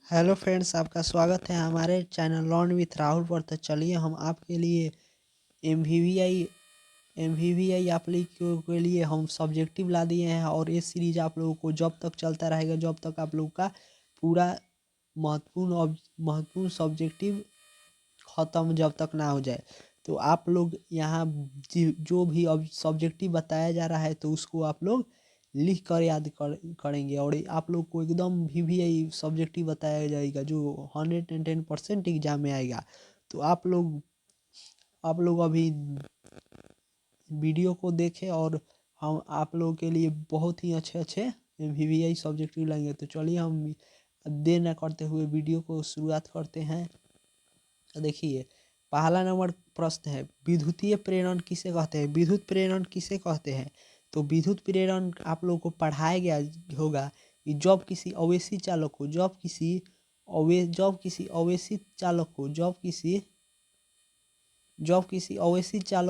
Hello friends, आपका स्वागत है हमारे चैनल लर्न विथ राहुल पर। तो चलिए हम आपके लिए एम वी वी आई आप लोगों के लिए हम सब्जेक्टिव ला दिए हैं। और ये सीरीज आप लोगों को जब तक चलता रहेगा, जब तक आप लोगों का पूरा महत्वपूर्ण सब्जेक्टिव ख़त्म जब तक ना हो जाए। तो आप लोग यहाँ जो भी अब सब्जेक्टिव बताया जा रहा है तो उसको आप लोग लिख कर करेंगे। और आप लोग को एकदम भी सब्जेक्टिव बताया जाएगा जो 110% एग्जाम में आएगा। तो आप लोग अभी वीडियो को देखें और हम आप लोगों के लिए बहुत ही अच्छे अच्छे एम सब्जेक्टिव लाएंगे। तो चलिए हम देर न करते हुए वीडियो को शुरुआत करते हैं। तो देखिए, पहला नंबर प्रश्न है, विद्युतीय प्रेरण किसे कहते हैं? विद्युत प्रेरण किसे कहते हैं? तो विद्युत प्रेरण आप लोगों को पढ़ाया गया होगा कि जब किसी अवेशी चालक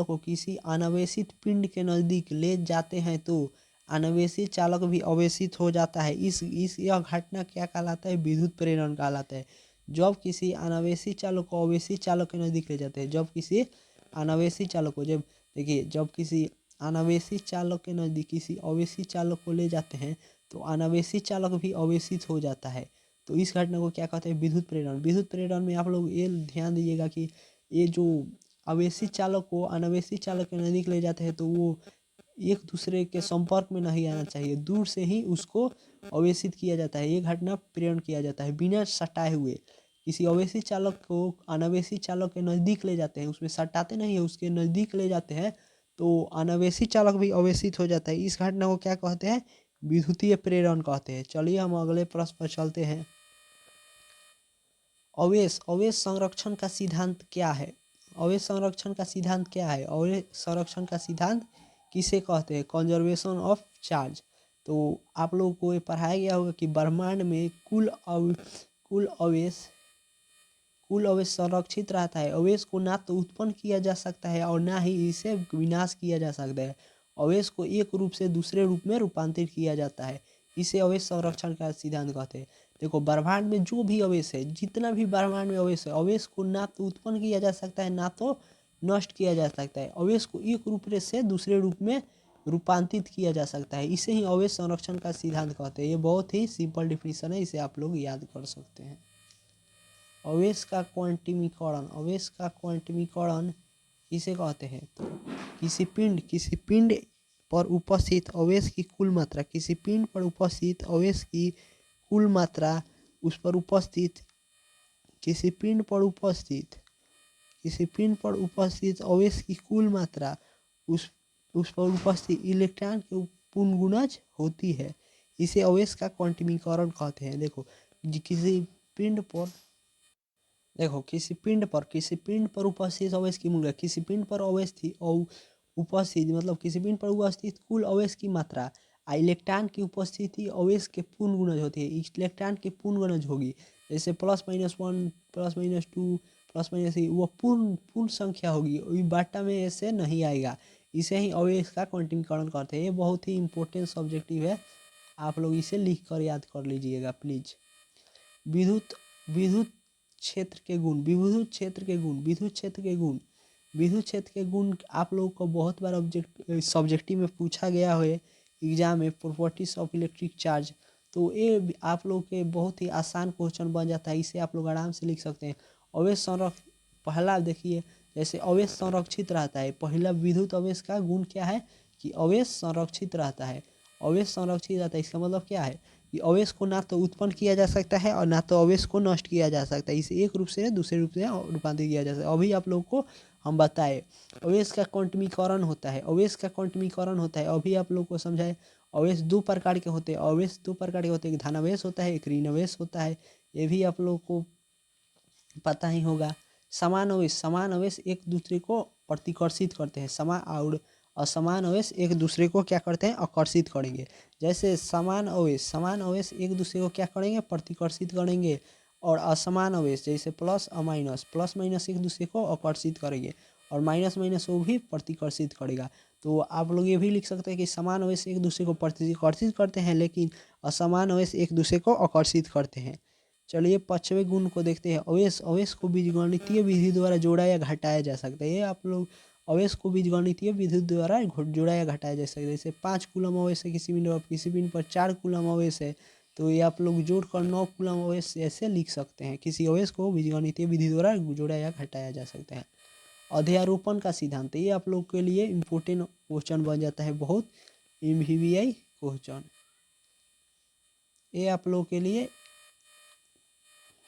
को किसी अनावेशित पिंड के नज़दीक ले जाते हैं तो अनावेशित चालक भी अवेशित हो जाता है। यह घटना क्या कहलाता है? विद्युत प्रेरण कहलाता है। जब किसी अनावेशित चालक को अवेशित चालक के नज़दीक ले जाते हैं, जब किसी अनावेशित चालक को जब देखिए जब किसी अनावेशित चालक के नज़दीक किसी अवेशित चालक को ले जाते हैं तो अनावेशित चालक भी अवेशित हो जाता है। तो इस घटना को क्या कहते हैं? विद्युत प्रेरण। विद्युत प्रेरण में आप लोग ये ध्यान दीजिएगा कि ये जो अवेशित चालक को अनावेशित चालक के नज़दीक ले जाते हैं तो वो एक दूसरे के संपर्क में नहीं आना चाहिए, दूर से ही उसको अवेशित किया जाता है। ये घटना प्रेरण किया जाता है बिना सटाए हुए। किसी अवेशित चालक को अनावेशित चालक के नज़दीक ले जाते हैं, उसमें सटाते नहीं है, उसके नज़दीक ले जाते हैं तो अनावेशित चालक भी अवेशित हो जाता है। इस घटना को क्या कहते हैं? विद्युतीय प्रेरण कहते हैं। चलिए हम अगले प्रश्न पर चलते हैं। अवेश संरक्षण का सिद्धांत क्या है? अवेश संरक्षण का सिद्धांत क्या है? अवेश संरक्षण का सिद्धांत किसे कहते हैं? Conservation of charge. तो आप लोगों को ये पढ़ाया गया होगा कि ब्रह्मांड में कुल अवेश संरक्षित रहता है। अवेश को ना तो उत्पन्न किया जा सकता है और ना ही इसे विनाश किया जा सकता है। अवेश को एक रूप से दूसरे रूप में रूपांतरित किया जाता है। इसे अवेश संरक्षण का सिद्धांत कहते हैं। देखो, ब्रह्मांड में जो भी अवेश है, जितना भी ब्रह्मांड में अवेश है, अवेश को ना तो उत्पन्न किया जा सकता है ना तो नष्ट किया जा सकता है। अवेश को एक रूप से दूसरे रूप में रूपांतरित किया जा सकता है। इसे ही अवेश संरक्षण का सिद्धांत कहते हैं। ये बहुत ही सिंपल डिफिनीशन है, इसे आप लोग याद कर सकते हैं। अवेश का क्वांटमीकरण किसे कहते हैं? तो किसी पिंड पर उपस्थित अवेश की कुल मात्रा, किसी पिंड पर उपस्थित अवेश की कुल मात्रा, उस पर उपस्थित किसी पिंड पर उपस्थित अवेश की कुल मात्रा, उस पर उपस्थित इलेक्ट्रॉन के पूर्ण गुणज होती है। इसे अवेश का क्वांटमीकरण कहते हैं। देखो, किसी पिंड पर किसी पिंड पर उपस्थित अवेश की मात्रा, किसी पिंड पर उपस्थित मतलब किसी पिंड पर उपस्थित कुल अवेश की मात्रा इलेक्ट्रॉन की उपस्थिति अवेश के पूर्ण गुणज होती है। इलेक्ट्रॉन की पूर्ण गुणज होगी, जैसे +-1 +-2 +-3, वो पूर्ण संख्या होगी, बाटा में ऐसे नहीं आएगा। इसे ही अवेश का क्वांटमीकरण करते हैं। ये बहुत ही इंपॉर्टेंट सब्जेक्टिव है, आप लोग इसे लिख कर याद कर लीजिएगा प्लीज। विद्युत विद्युत क्षेत्र के गुण विद्युत क्षेत्र के गुण आप लोगों को बहुत बार सब्जेक्टिव में पूछा गया है एग्जाम में, प्रॉपर्टीज ऑफ इलेक्ट्रिक चार्ज। तो ये आप लोग के बहुत ही आसान क्वेश्चन बन जाता है, इसे आप लोग आराम से लिख सकते हैं। अवेश संरक्षण, पहला देखिए, जैसे अवेश संरक्षित रहता है, पहला विद्युत अवेश का गुण क्या है कि अवेश संरक्षित रहता है। अवेश संरक्षित रहता है, इसका मतलब क्या है कि अवेश को ना तो उत्पन्न किया जा सकता है और ना तो अवेश को नष्ट किया जा सकता है। इसे एक रूप से दूसरे रूप से रूपांतरित किया जा सकता है। अभी आप लोग को हम बताए अवेश का क्वांटमीकरण होता है। अभी आप लोग को समझाए। अवेश दो प्रकार के होते हैं। एक धनावेश होता है, एक ऋणावेश होता है। ये भी आप लोग को पता ही होगा। समान अवेश एक दूसरे को प्रतिकर्षित करते हैं। समान और असमान अवेश एक दूसरे को क्या करते हैं? आकर्षित करेंगे। जैसे समान अवेश एक दूसरे को क्या करेंगे? प्रतिकर्षित करेंगे। और असमान अवेश जैसे प्लस माइनस एक दूसरे को आकर्षित करेंगे, और माइनस माइनस वो भी प्रतिकर्षित करेगा। तो आप लोग ये भी लिख सकते हैं कि समान अवेश एक दूसरे को प्रतिकर्षित करते हैं, लेकिन असमान अवेश एक दूसरे को आकर्षित करते हैं। चलिए 5वें गुण को देखते हैं, अवेश। अवेश को बीजगणितीय विधि द्वारा जोड़ा या घटाया जा सकता है। ये आप लोग अवेश को बीजगणितीय विधि द्वारा जोड़ा या घटाया जा सकता है। जैसे 5 कूलम अवेश है किसी पिंड पर 4 कूलम अवेश है, तो ये आप लोग जोड़कर 9 कूलम अवेश ऐसे लिख सकते हैं। किसी अवेश को बीजगणितीय विधि द्वारा जोड़ा या घटाया जा सकता है। अध्यारोपण का सिद्धांत, ये आप लोग के लिए इम्पोर्टेंट क्वेश्चन बन जाता है, बहुत MVVI क्वेश्चन। ये आप लोग के लिए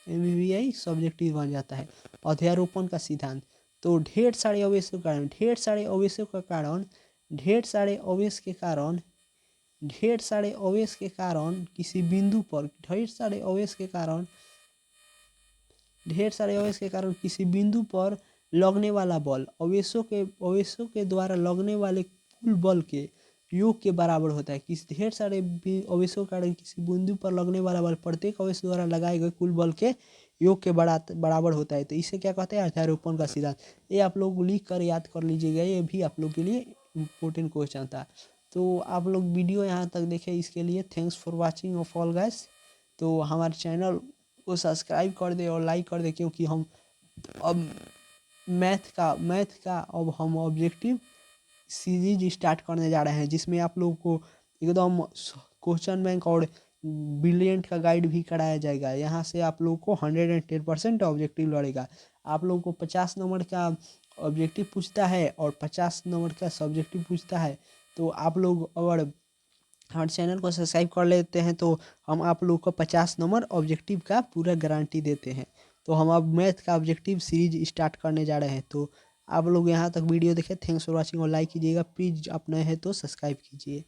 MVVI सब्जेक्टिव बन जाता है। अध्यारोपण का सिद्धांत, तो ढेर सारे अवेश के कारण ढेर सारे अवेश के कारण ढेर सारे अवेश के कारण ढेर सारे अवेश के कारण किसी बिंदु पर ढेर सारे अवेश के कारण ढेर सारे अवेश के कारण किसी बिंदु पर लगने वाला बल अवेशों के द्वारा लगने वाले कुल बल के योग के बराबर होता है। किसी ढेर सारे अवेशों के कारण किसी बिंदु पर लगने वाला बल प्रत्येक अवेश द्वारा लगाए गए कुल बल के योग के बराबर होता है। तो इसे क्या कहते हैं? अध्यारोपण का सिद्धांत। ये आप लोग लिख कर याद कर लीजिएगा, ये भी आप लोग के लिए इम्पोर्टेंट क्वेश्चन था। तो आप लोग वीडियो यहाँ तक देखें, इसके लिए thanks for watching of all guys. तो हमारे चैनल को सब्सक्राइब कर दे और लाइक कर दे, क्योंकि हम अब मैथ का अब हम ऑब्जेक्टिव सीरीज स्टार्ट करने जा रहे हैं, जिसमें आप लोगों को एकदम क्वेश्चन बैंक और ब्रिलियंट का गाइड भी कराया जाएगा। यहाँ से आप लोगों को 110% ऑब्जेक्टिव लड़ेगा। आप लोगों को 50 नंबर का ऑब्जेक्टिव पूछता है और 50 नंबर का सब्जेक्टिव पूछता है। तो आप लोग अगर हमारे चैनल को सब्सक्राइब कर लेते हैं तो हम आप लोग को 50 नंबर ऑब्जेक्टिव का पूरा गारंटी देते हैं। तो हम अब मैथ का ऑब्जेक्टिव सीरीज स्टार्ट करने जा रहे हैं। तो आप लोग यहाँ तक वीडियो देखें, थैंक्स फॉर वॉचिंग और लाइक कीजिएगा प्लीज़। आप नए हैं तो सब्सक्राइब कीजिए।